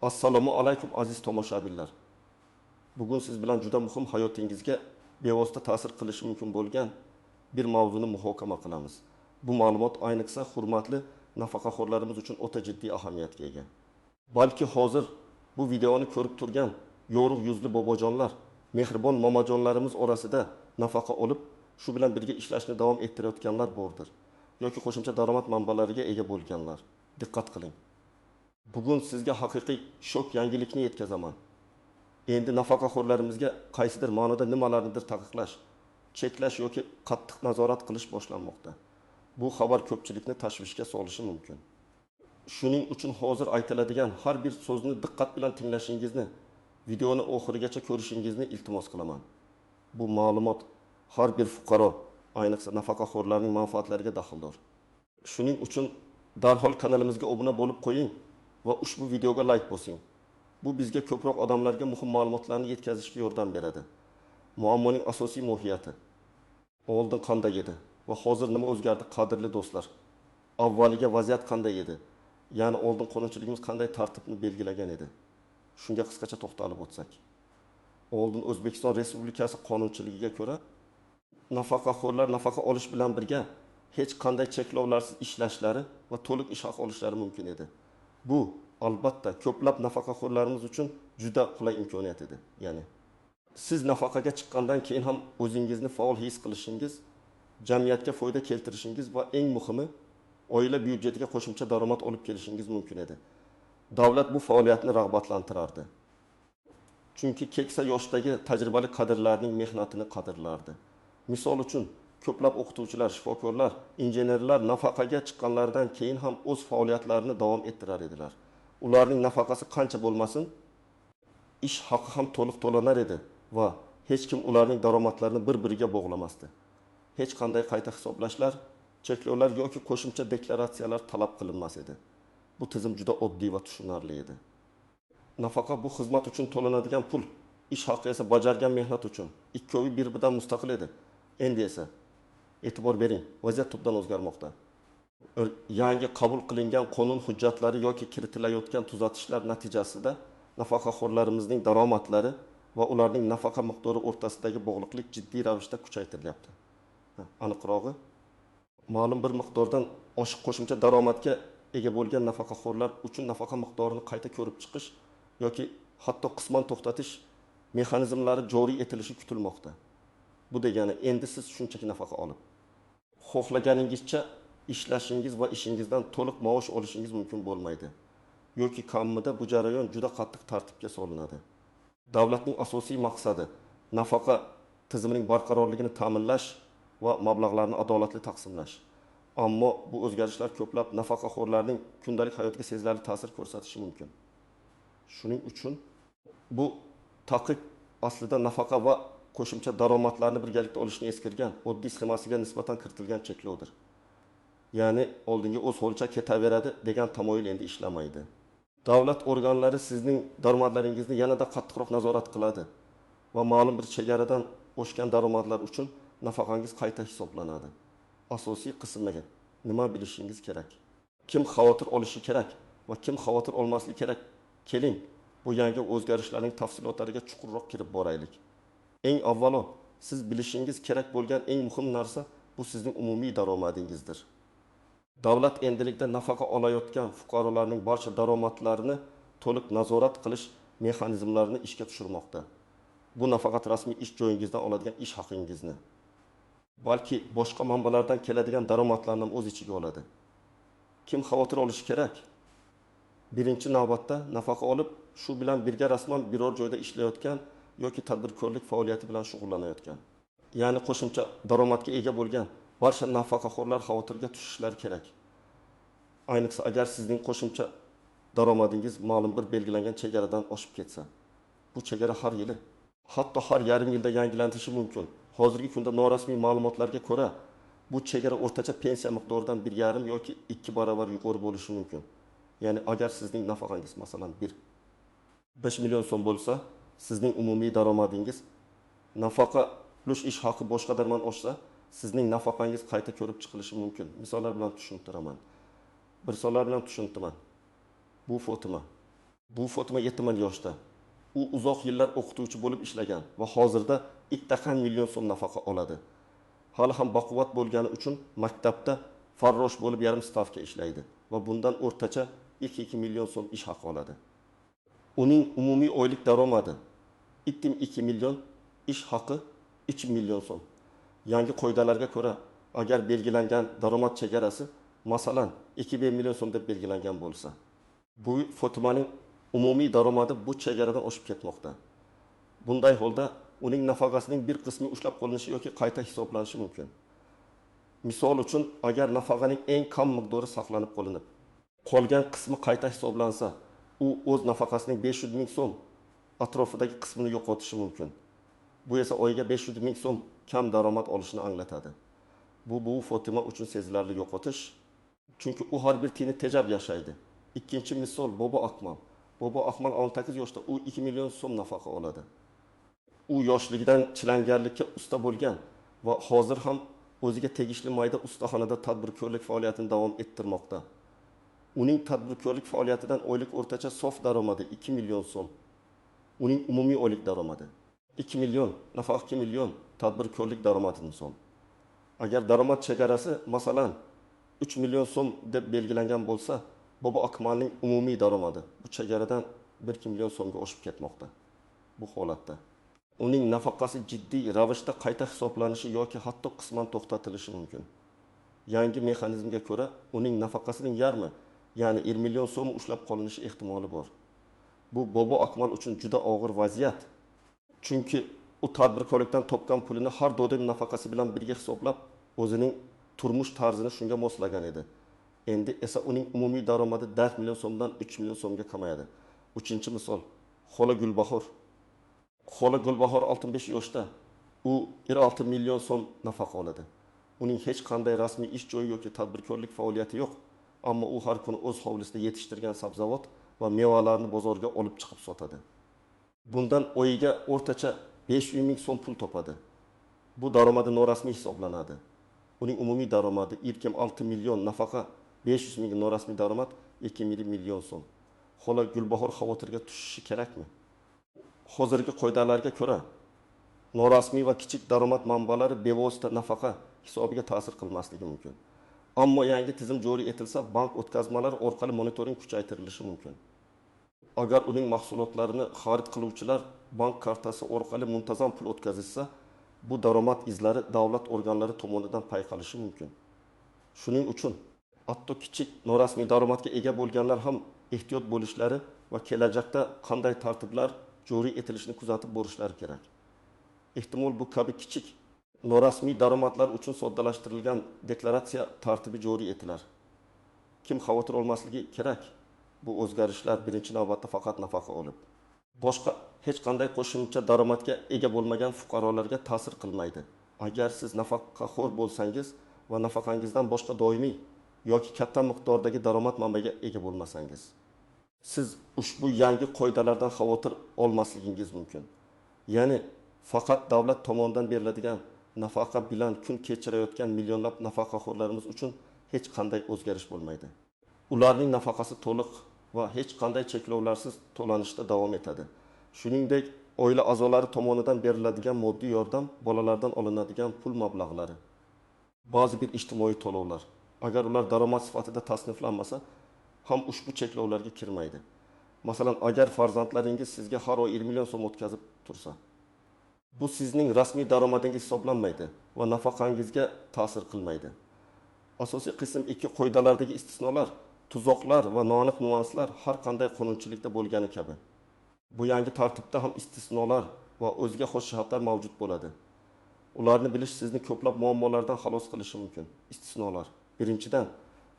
Assalomu alaykum aziz tomoshabinlar. Bugun siz bilan juda muhim hayotingizga bevosita ta'sir qilishi mumkin bo'lgan bir mavzuni muhokama qilamiz. Bu ma'lumot ayniqsa hurmatli nafaqaxo'rlarimiz uchun o'ta jiddiy ahamiyatga ega. Balki hozir bu videoni ko'rib turgan yorug' yuzli bobojonlar, mehribon momajonlarimiz orasida nafaqa olib, shu bilan birga ishlashni davom ettirayotganlar bordir. Yoki qo'shimcha daromad manbalariga ega bo'lganlar. Diqqat qiling. Bugun sizga haqiqiy shok yangilikni yetkazaman. Endi nafaqaxo'rlarimizga qaysidir ma'noda nimalarnidir taqiqlash, cheklash yoki qattiq nazorat qilish boshlanmoqda. Bu xabar ko'pchilikni tashvishga solishi mumkin. Shuning uchun hozir aytiladigan har bir so'zni diqqat bilan tinglashingizni, videoni oxirigacha ko'rishingizni iltimos qilaman. Bu ma'lumot har bir fuqaro, ayniqsa nafaqaxo'rlarning manfaatlariga daxldor. Shuning uchun darhol kanalimizga obuna bo'lib qo'ying va ushbu videoga like bosing. Bu bizga ko'proq odamlarga muhim ma'lumotlarni yetkazishga yordam beradi. Muammoning asosiy mohiyati. Oldin qanday edi va hozir nima o'zgardi, qadrli do'stlar? Avvaliga vaziyat qanday edi? Ya'ni oldin qonunchiligimiz qanday tartibni belgilagan edi? Shunga qisqacha to'xtalib o'tsak. Oldin O'zbekiston Respublikasi qonunchiligiga ko'ra nafaqaxo'rlar nafaqa olish bilan birga hech qanday cheklovlarsiz ishlashlari va to'liq ish haqi olishlari mumkin edi. Bu albatta ko'plab nafaqaxo'rlarimiz uchun juda qulay imkoniyat edi. Ya'ni siz nafaqaga chiqqandan keyin ham o'zingizni faol his qilishingiz, jamiyatga foyda keltirishingiz va eng muhimi oila byudjetiga qo'shimcha daromad olib kelishingiz mumkin edi. Davlat bu faoliyatni rag'batlantirardi. Chunki keksa yoshdagi tajribali kadrlarning mehnatini qadrlardi. Misol uchun ko'plab o'qituvchilar, shifokorlar, injenerlar nafaqaga chiqqanlaridan keyin ham o'z faoliyatlarini davom ettirar edilar. Ularning nafaqasi qancha bo'lmasin, ish haqi ham to'liq to'lanar edi va hech kim ularning daromadlarini bir-biriga bog'lamasdi. Hech qanday qayta hisoblashlar, cheklovlar yoki qo'shimcha deklaratsiyalar talab qilinmas edi. Bu tizim juda oddiy va tushunarli edi. Nafaqa bu xizmat uchun to'lanadigan pul, ish haqi esa bajargan mehnat uchun. Ikkovi bir-biridan mustaqil edi. Endi esa e'tibor bering, vaziyat tubdan o'zgarmoqda. Yangi qabul qilingan qonun hujjatlari yoki kiritilayotgan tuzatishlar natijasida nafaqaxo'rlarimizning daromadlari va ularning nafaqa miqdori o'rtasidagi bog'liqlik jiddiy ravishda kuchaytirilyapti. Aniqrog'i, ma'lum bir miqdordan oshiq qo'shimcha daromadga ega bo'lgan nafaqaxo'rlar uchun nafaqa miqdorini qayta ko'rib chiqish yoki hatto qisman to'xtatish mexanizmlari joriy etilishi kutilmoqda. Bu degani endi siz shunchaki nafaqa olib, xohlaganingizcha ishlashingiz va ishingizdan to'liq maosh olishingiz mumkin bo'lmaydi. Yoki kamida bu jarayon juda qattiq tartibga solinadi. Davlatning asosiy maqsadi nafaqa tizimining barqarorligini ta'minlash va mablag'larni adolatli taqsimlash. Ammo bu o'zgarishlar ko'plab nafaqaxo'rlarning kundalik hayotiga sezilarli ta'sir ko'rsatishi mumkin. Shuning uchun bu taqiq aslida nafaqa va qo'shimcha daromadlarni birgalikda olishni eskirgan, oddiy sxemasiga nisbatan kiritilgan cheklovdir. Ya'ni oldinga o'z holicha ketaveradi degan tamoyil endi ishlamaydi. Davlat organlari sizning daromadlaringizni yanada qattiqroq nazorat qiladi va ma'lum bir chegaradan oshgan daromadlar uchun nafaqangiz qayta hisoblanadi. Asosiy qismiga nima bilishingiz kerak? Kim xavotir olishi kerak va kim xavotir olmasligi kerak? Keling, bu yangi o'zgarishlarning tafsilotlariga chuqurroq kirib boraylik. Eng avvalo, siz bilishingiz kerak bo'lgan eng muhim narsa bu sizning umumiy daromadingizdir. Davlat endilikda nafaqa olayotgan fuqarolarning barcha daromadlarini to'liq nazorat qilish mexanizmlarini ishga tushirmoqda. Bu nafaqat rasmiy ish joyingizdan oladigan ish haqingizni, balki boshqa manbalardan keladigan daromadlarni ham o'z ichiga oladi. Kim xavotir olishi kerak? Birinchi navbatda nafaqa olib, shu bilan birga rasman biror joyda ishlayotgan yoki tadbirkorlik faoliyati bilan shug'ullanayotgan. Ya'ni qo'shimcha daromadga ega bo'lgan barcha nafaqaxo'rlar xavotirga tushishlari kerak. Ayniqsa agar sizning qo'shimcha daromadingiz ma'lum bir belgilangan chegaradan oshib ketsa, bu chegara har yili, hatto har yarim yilda yangilanishi mumkin. Hozirgi kunda norasmiy ma'lumotlarga ko'ra, bu chegara o'rtacha pensiya miqdoridan 1,5 yoki 2 barobar yuqori bo'lishi mumkin. Ya'ni agar sizning nafaqangiz masalan 5 million so'm bo'lsa, sizning umumiy daromadingiz nafaqa plus ish haqi boshqa daromad oshsa, sizning nafaqangiz qayta ko'rib chiqilishi mumkin. Misollar bilan tushuntiraman. Bir misollar bilan tushuntiraman. Bu fotima. Bu Fotima 7 yoshda. U uzoq yillar o'qituvchi bo'lib ishlagan va hozirda 2 million so'm nafaqa oladi. Hali ham baquvvat bo'lgani uchun maktabda farrosh bo'lib yarim stavka ishlaydi va bundan o'rtacha 2 million so'm ish haqi oladi. Uning umumiy oylik daromadi 2 million, ish haqi 3 million so'm. Yangi qoidalarga ko'ra, agar belgilangan daromad chegarasi masalan 2 million so'm deb belgilangan bo'lsa, bu Fotimaning umumiy daromadi bu chegaradan oshib ketmoqda. Bunday holda uning nafaqasining bir qismi ushlab qolinishi yoki qayta hisoblanishi mumkin. Misol uchun, agar nafaqaning eng kam miqdori saqlanib qolinib, qolgan qismi qayta hisoblansa, u o'z nafaqasining 500 ming so'm atrofidagi qismini yo'qotishi mumkin. Bu esa oyiga 500 ming so'm kam daromad olishini anglatadi. Bu Fotima uchun sezilarli yo'qotish, chunki u har bir tiyinni tejab yashaydi. Ikkinchi misol Bobo Akmal. Bobo Akmal 18 yoshda, u 2 million so'm nafaqa oladi. U yoshligidan chilangarlikka usta bo'lgan va hozir ham o'ziga tegishli mayda ustaxonada tadbirkorlik faoliyatini davom ettirmoqda. Uning tadbirkorlik faoliyatidan oylik o'rtacha sof daromadi 2 million so'm. Uning umumiy oylik daromadi 2 million, nafaqa 2 million, tadbirkorlik daromadidan so'm. Agar daromad chegarasi masalan 3 million so'm deb belgilangan bo'lsa, Bobo Akmalning umumiy daromadi bu chegaradan 1 million so'mga oshib ketmoqda. Bu holatda uning nafaqasi jiddiy ravishda qayta hisoblanishi yoki hatto qisman to'xtatilishi mumkin. Yangi mexanizmga ko'ra uning nafaqasining yarmi, ya'ni 1 million so'm ushlab qolinishi ehtimoli bor. Bu Bobo Akmal uchun juda og'ir vaziyat. Chunki u tadbirkorlikdan topgan pulini har doim nafaqasi bilan birga hisoblab, o'zining turmush tarzini shunga moslagan edi. Endi esa uning umumiy daromadi 4 million so'mdan 3 million so'mga kamayadi. Uchinchi misol, Xola Gulbahor. Xola Gulbahor 65 yoshda. U 26 million so'm nafaqa oladi. Uning hech qanday rasmiy ish joyi yoki tadbirkorlik faoliyati yo'q, ammo u har kuni o'z hovlisida yetishtirgan sabzavot va mevalarni bozorga olib chiqib sotadi. Bundan oyiga o'rtacha 500 ming so'm pul topadi. Bu daromadi norasmiy hisoblanadi. Uning umumiy daromadi 26 million, nafaqa 500 ming, norasmiy daromad 2 million so'm. Xola Gulbahor xavotirga tushishi kerakmi? Hozirgi qoidalarga ko'ra, norasmiy va kichik daromad manbalari bevosita nafaqa hisobiga ta'sir qilmasligi mumkin. Ammo yangi tizim joriy etilsa, bank o'tkazmalari orqali monitoring kuchaytirilishi mumkin. Agar uning mahsulotlarini xarid qiluvchilar bank kartasi orqali muntazam pul o'tkazilsa, bu daromad izlari davlat organlari tomonidan payqalishi mumkin. Shuning uchun hatto kichik norasmiy daromadga ega bo'lganlar ham ehtiyot bo'lishlari va kelajakda qanday tartiblar joriy etilishini kuzatib borishlari kerak. Ehtimol bu kabi kichik norasmiy daromadlar uchun soddalashtirilgan deklaratsiya tartibi joriy etilar. Kim xavotir olmasligi kerak? Bu o'zgarishlar birinchi navbatda faqat nafaqa olib, boshqa hech qanday qo'shimcha daromadga ega bo'lmagan fuqarolarga ta'sir qilmaydi. Agar siz nafaqaxo'r bo'lsangiz va nafaqangizdan boshqa doimiy yoki katta miqdordagi daromad manbaiga ega bo'lmasangiz, siz ushbu yangi qoidalardan xavotir olmasligingiz mumkin. Ya'ni faqat davlat tomonidan beriladigan nafaqa bilan kun kechirayotgan millionlab nafaqaxo'rlarimiz uchun hech qanday o'zgarish bo'lmaydi. Ularning nafaqasi to'liq va hech qanday cheklovlarsiz to'lanishda davom etadi. Shuningdek, oila a'zolari tomonidan beriladigan moddiy yordam, bolalardan olinadigan pul mablag'lari, ba'zi bir ijtimoiy to'lovlar, agar ular daromad sifatida tasniflanmasa, ham ushbu cheklovlarga kirmaydi. Masalan, agar farzandlaringiz sizga har oy 20 million so'm o'tkazib tursa, bu sizning rasmiy daromadingiz hisoblanmaydi va nafaqangizga ta'sir qilmaydi. Asosiy qism 2 qoidalardagi istisnolar, tuzoqlar va noaniq nuanslar har qanday qonunchilikda bo'lgani kabi, bu yangi tartibda ham istisnolar va o'ziga xos jihatlar mavjud bo'ladi. Ularni bilish sizni ko'plab muammolardan xalos qilishi mumkin. Istisnolar: birinchidan,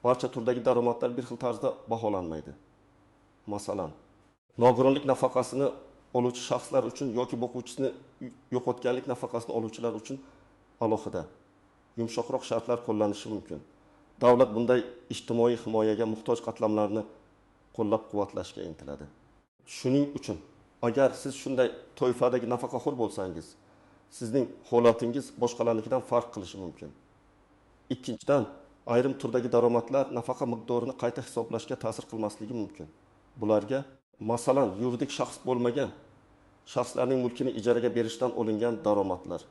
barcha turdagi daromadlar bir xil tarzda baholanmaydi. Masalan, nogironlik nafaqasini oluvchi shaxslar uchun yoki boquvchisini yo'qotganlik nafaqasini oluvchilar uchun alohida, yumshoqroq shartlar qo'llanishi mumkin. Davlat bunday ijtimoiy himoyaga muhtoj qatlamlarni qo'llab-quvvatlashga intiladi. Shuning uchun, agar siz shunday toifadagi nafaqaxo'r bo'lsangiz, sizning holatingiz boshqalarnikidan farq qilishi mumkin. Ikkinchidan, ayrim turdagi daromadlar nafaqa miqdorini qayta hisoblashga ta'sir qilmasligi mumkin. Bularga Masalan, yuridik shaxs bo'lmagan shaxslarning mulkini ijaraga berishdan olingan daromadlar.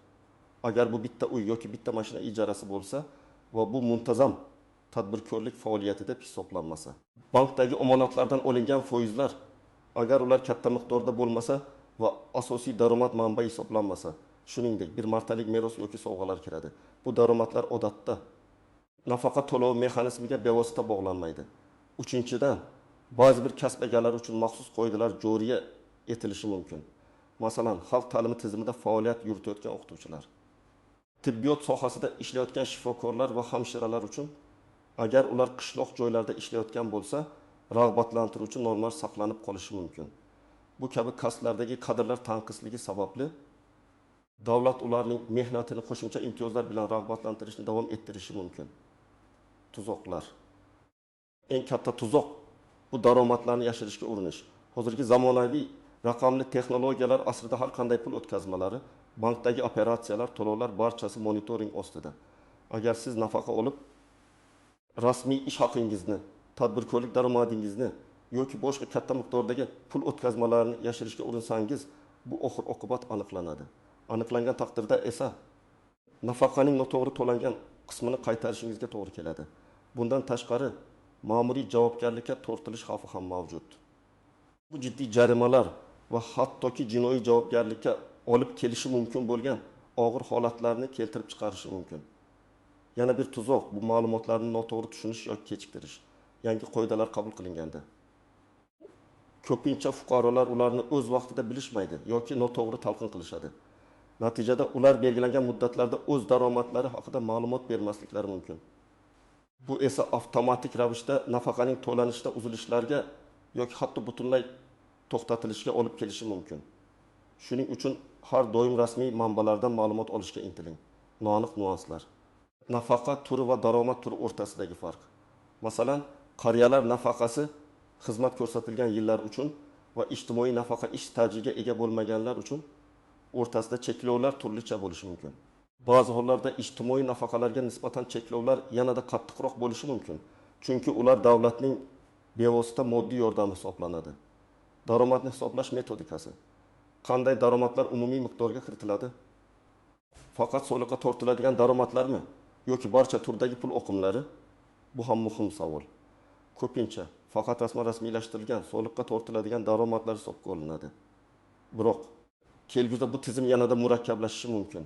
Agar bu bitta uy yoki bitta mashina ijarasi bo'lsa va bu muntazam tadbirkorlik faoliyati deb hisoblanmasa. Bankdagi omonatlardan olingan foizlar, agar ular katta miqdorda bo'lmasa va asosiy daromad manbai hisoblanmasa, shuningdek bir martalik meros yoki sovg'alar kiradi. Bu daromadlar odatda nafaqa to'lovi mexanizmiga bevosita bog'lanmaydi. Uchinchidan, ba'zi bir kasb egalari uchun maxsus qoidalar joriy etilishi mumkin. Masalan, xalq ta'limi tizimida faoliyat yuritayotgan o'qituvchilar, tibbiyot sohasida ishlayotgan shifokorlar va hamshiralar uchun agar ular qishloq joylarda ishlayotgan bo'lsa, rag'batlantiruvchi normlar saqlanib qolishi mumkin. Bu kabi kasblardagi kadrlar tanqisligi sababli davlat ularning mehnatini qo'shimcha imtiyozlar bilan rag'batlantirishni davom ettirishi mumkin. Tuzoqlar. Eng katta tuzoq bu daromadlarni yashirishga urinish. Hozirgi zamonaviy raqamli texnologiyalar asrida har qanday pul o'tkazmalari, bankdagi operatsiyalar, to'lovlar barchasi monitoring ostida. Agar siz nafaqa olib, rasmiy ish haqingizni, tadbirkorlik daromadingizni yoki boshqa katta miqdordagi pul o'tkazmalarini yashirishga urinsangiz, bu oxir oqibat aniqlanadi. Aniqlangan taqdirda esa nafaqaning noto'g'ri to'langan qismini qaytarishingizga to'g'ri keladi. Bundan tashqari, ma'muriy javobgarlikka tortilish xavfi ham mavjud. Bu jiddiy jarimalar va hattoki jinoiy javobgarlikka olib kelishi mumkin bo'lgan og'ir holatlarni keltirib chiqarishi mumkin. Yana bir tuzoq bu ma'lumotlarni noto'g'ri tushunish yoki kechiktirish. Yangi qoidalar qabul qilinganda ko'pincha fuqarolar ularni o'z vaqtida bilishmaydi yoki noto'g'ri talqin qilishadi. Natijada ular belgilangan muddatlarda o'z daromadlari haqida ma'lumot bermasliklari mumkin. Bu esa avtomatik ravishda nafaqaning to'lanishida uzilishlarga yoki hatto butunlay to'xtatilishiga olib kelishi mumkin. Shuning uchun har doim rasmiy manbalardan ma'lumot olishga intiling. Noaniq nuanslar. Nafaqa turi va daromad turi o'rtasidagi farq. Masalan, qariyalar nafaqasi xizmat ko'rsatilgan yillar uchun va ijtimoiy nafaqa ish stajiga ega bo'lmaganlar uchun o'rtasida cheklovlar turlicha bo'lishi mumkin. Ba'zi hollarda ijtimoiy nafaqalarga nisbatan cheklovlar yanada qattiqroq bo'lishi mumkin, chunki ular davlatning bevosita moddiy yordami hisoblanadi. Daromadni hisoblash metodikasi. Qanday daromadlar umumiy miqdorga kiritiladi? Faqat soliqqa tortiladigan daromadlarmi yoki barcha turdagi pul oqimlari? Bu ham muhim savol. Ko'pincha faqat rasmiylashtirilgan soliqqa tortiladigan daromadlar hisobga olinadi. Biroq kelgusida bu tizim yanada murakkablashishi mumkin.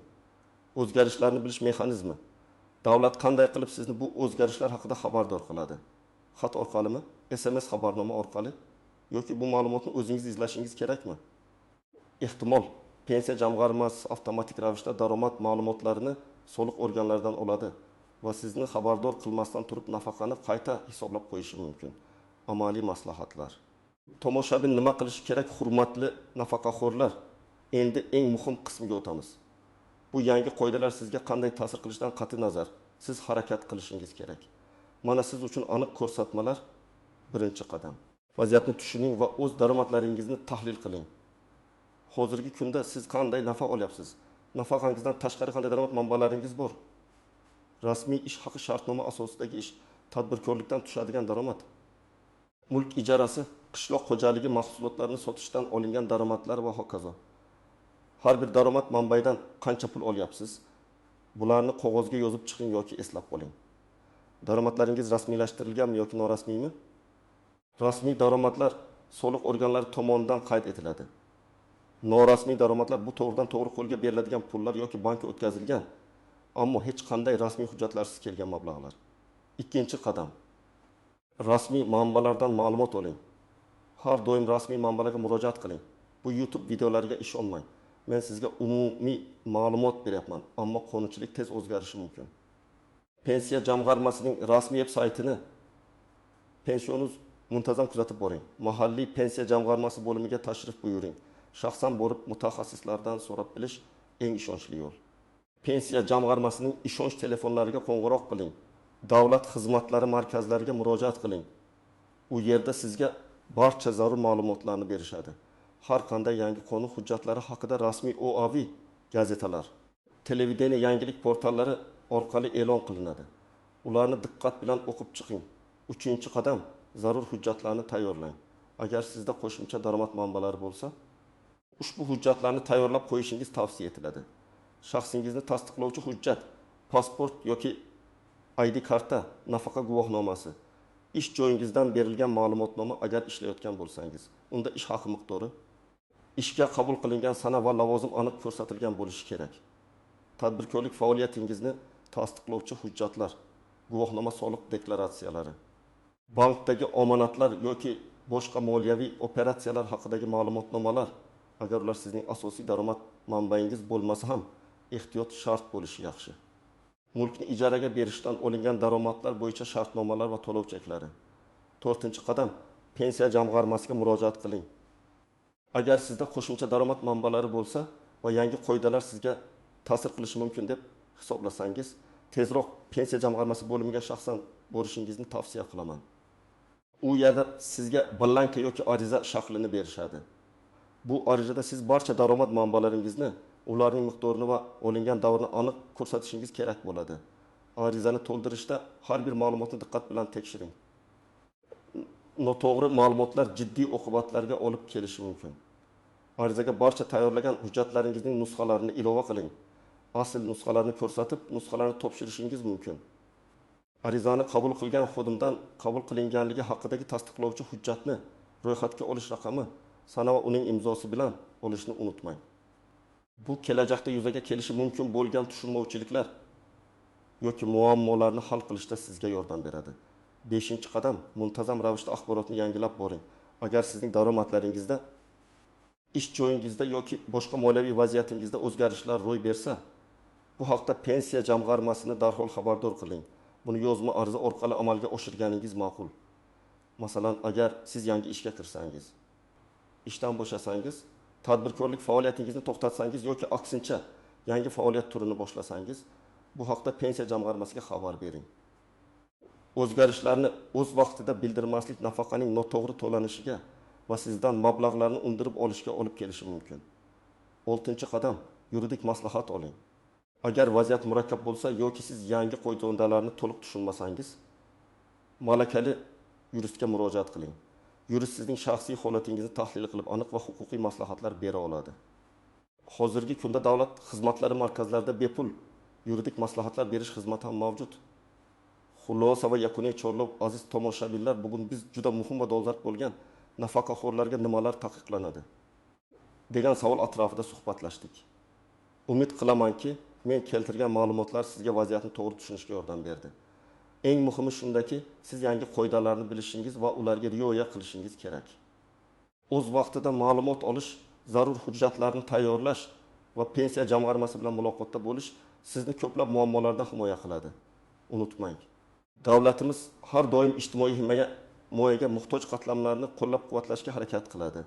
O'zgarishlarni bilish mexanizmi. Davlat qanday qilib sizni bu o'zgarishlar haqida xabardor qiladi? Xat orqalimi, SMS xabarnoma orqali yoki bu ma'lumotni o'zingiz izlashingiz kerakmi? Ehtimol pensiya jamg'armasi avtomatik ravishda daromad ma'lumotlarini soliq organlaridan oladi va sizni xabardor qilmasdan turib nafaqani qayta hisoblab qo'yishi mumkin. Amaliy maslahatlar. Tomoshabin nima qilishi kerak, hurmatli nafaqaxo'rlar? Endi eng muhim qismiga o'tamiz. Bu yangi qoidalar sizga qanday ta'sir qilishidan qat'iy nazar siz harakat qilishingiz kerak. Mana siz uchun aniq ko'rsatmalar birinchi qadam. Vaziyatni tushuning va o'z daromadlaringizni tahlil qiling. Hozirgi kunda siz qanday nafaqa olyapsiz? Nafaqangizdan tashqari qanday daromad manbalaringiz bor? Rasmiy ish haqi shartnoma asosidagi ish, tadbirkorlikdan tushadigan daromad, mulk ijarasi, qishloq xo'jaligi mahsulotlarini sotishdan olingan daromadlar va hokazo. Har bir daromad manbaidan qancha pul olyapsiz? Bularni qog'ozga yozib chiqing yoki eslab qoling. Daromadlaringiz rasmiylashtirilganmi yoki norasmiymi? Rasmiy daromadlar soliq organlari tomonidan qayd etiladi. Norasmiy daromadlar bu to'g'ridan to'g'ri qo'lga beriladigan pullar yoki bankka o'tkazilgan, ammo hech qanday rasmiy hujjatlarsiz kelgan mablag'lar. Ikkinchi qadam. Rasmiy manbalardan ma'lumot oling. Har doim rasmiy manbalarga murojaat qiling. Bu YouTube videolariga ishonmang. Men sizga umumiy ma'lumot beryapman, ammo qonunchilik tez o'zgarishi mumkin. Pensiya jamg'armasining rasmiy veb-saytini pensioningiz muntazam kuzatib boring. Mahalliy pensiya jamg'armasi bo'limiga tashrif buyuring. Shaxsan borib mutaxassislardan so'rab bilish eng ishonchli yo'l. Pensiya jamg'armasining ishonch telefonlariga qo'ng'iroq qiling. Davlat xizmatlari markazlariga murojaat qiling. U yerda sizga barcha zarur ma'lumotlarni berishadi. Har qanday yangi qonun hujjatlari haqida rasmiy OAV gazetalar, televideniya yangilik portallari orqali e'lon qilinadi. Ularni diqqat bilan o'qib chiqing. Uchinchi qadam, zarur hujjatlarni tayyorlang. agar sizda qo'shimcha daromad manbalari bo'lsa, ushbu hujjatlarni tayyorlab qo'yishingiz tavsiya etiladi. Shaxsingizni tasdiqlovchi hujjat, pasport yoki ID karta, nafaqa guvohnomasi, ish joyingizdan berilgan ma'lumotnoma agar ishlayotgan bo'lsangiz, unda ish haqi miqdori, ishga qabul qilingan sana va lavozim aniq ko'rsatilgan bo'lishi kerak. Tadbirkorlik faoliyatingizni tasdiqlovchi hujjatlar, guvohnoma soliq deklaratsiyalari, bankdagi omonatlar yoki boshqa moliyaviy operatsiyalar haqidagi ma'lumotnomalar, agar ular sizning asosiy daromad manbaingiz bo'lmasa ham, ehtiyot shart bo'lishi yaxshi. Mulkni ijaraga berishdan olingan daromadlar bo'yicha shartnomalar va to'lov cheklari. 4-qadam, pensiya jamg'armasiga murojaat qiling. Agar sizda qo'shimcha daromad manbalari bo'lsa va yangi qoidalar sizga ta'sir qilishi mumkin deb hisoblasangiz, tezroq pensiya jamg'armasi bo'limiga shaxsan borishingizni tavsiya qilaman. U yerda sizga blanka yoki ariza shaklini berishadi. Bu arizada siz barcha daromad manbalaringizni, ularning miqdorini va olingan davrni aniq ko'rsatishingiz kerak bo'ladi. Arizani to'ldirishda har bir ma'lumotni diqqat bilan tekshiring. Noto'g'ri ma'lumotlar jiddiy oqibatlarga olib kelishi mumkin. Arizaga barcha tayyorlagan hujjatlaringizning nusxalarini ilova qiling. Asl nusxalarini ko'rsatib, nusxalarni topshirishingiz mumkin. Arizani qabul qilgan xodimdan qabul qilinganligi haqidagi tasdiqlovchi hujjatni, ro'yxatga olish raqami, sana va uning imzosi bilan olishni unutmang. Bu kelajakda yuzaga kelishi mumkin bo'lgan tushunmovchiliklar yoki muammolarni hal qilishda sizga yordam beradi. 5-qadam, muntazam ravishda axborotni yangilab boring. Agar sizning daromadlaringizda, ish joyingizda yoki boshqa moliyaviy vaziyatingizda o'zgarishlar ro'y bersa, bu haqda pensiya jamg'armasini darhol xabardor qiling. Buni yozma ariza orqali amalga oshirganingiz ma'qul. Masalan, agar siz yangi ishga kirsangiz, ishdan bo'shasangiz, tadbirkorlik faoliyatingizni to'xtatsangiz yoki aksincha yangi faoliyat turini boshlasangiz, bu haqda pensiya jamg'armasiga xabar bering. O'zgarishlarni o'z vaqtida bildirmaslik nafaqaning noto'g'ri to'lanishiga va sizdan mablag'larni undirib olishga olib kelishi mumkin. 6-qadam, yuridik maslahat oling. Agar vaziyat murakkab bo'lsa yoki siz yangi qoidalarni to'liq tushunmasangiz, malakali yuristga murojaat qiling. Yurist sizning shaxsiy holatingizni tahlil qilib, aniq va huquqiy maslahatlar bera oladi. Hozirgi kunda davlat xizmatlari markazlarida bepul yuridik maslahatlar berish xizmati ham mavjud. Xulosa va yakuniy chorlov, aziz tomoshabinlar, bugun biz juda muhim va dolzarb bo'lgan nafaqaxo'rlarga nimalar taqiqlanadi degan savol atrofida suhbatlashdik. Umid qilamanki, men keltirgan ma'lumotlar sizga vaziyatni to'g'ri tushunishga yordam berdi. Eng muhimi shundaki, siz yangi qoidalarni bilishingiz va ularga rioya qilishingiz kerak. O'z vaqtida ma'lumot olish, zarur hujjatlarni tayyorlash va pensiya jamg'armasi bilan muloqotda bo'lish sizni ko'plab muammolardan himoya qiladi. Unutmang, davlatimiz har doim ijtimoiy himoyaga muhtoj qatlamlarni qo'llab-quvvatlashga harakat qiladi.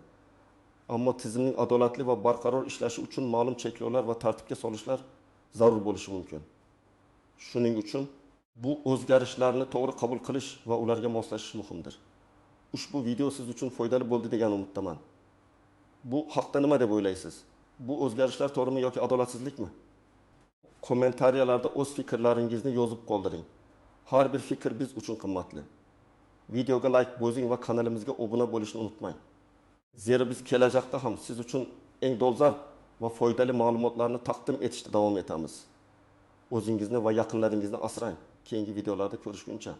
Ammo tizimning adolatli va barqaror ishlashi uchun ma'lum cheklovlar va tartibga solishlar zarur bo'lishi mumkin. Shuning uchun bu o'zgarishlarni to'g'ri qabul qilish va ularga moslashish muhimdir. Ushbu video siz uchun foydali bo'ldi degan umiddaman. Bu haqda nima deb o'ylaysiz? Bu o'zgarishlar to'g'rimi yoki adolatsizlikmi? Kommentariyalarda o'z fikrlaringizni yozib qoldiring. Har bir fikr biz uchun qimmatli. Videoga like bosing va kanalimizga obuna bo'lishni unutmang. Zero biz kelajakda ham siz uchun eng dolzarb va foydali ma'lumotlarni taqdim etishda davom etamiz. O'zingizni va yaqinlaringizni asrang. Keyingi videolarda ko'rishguncha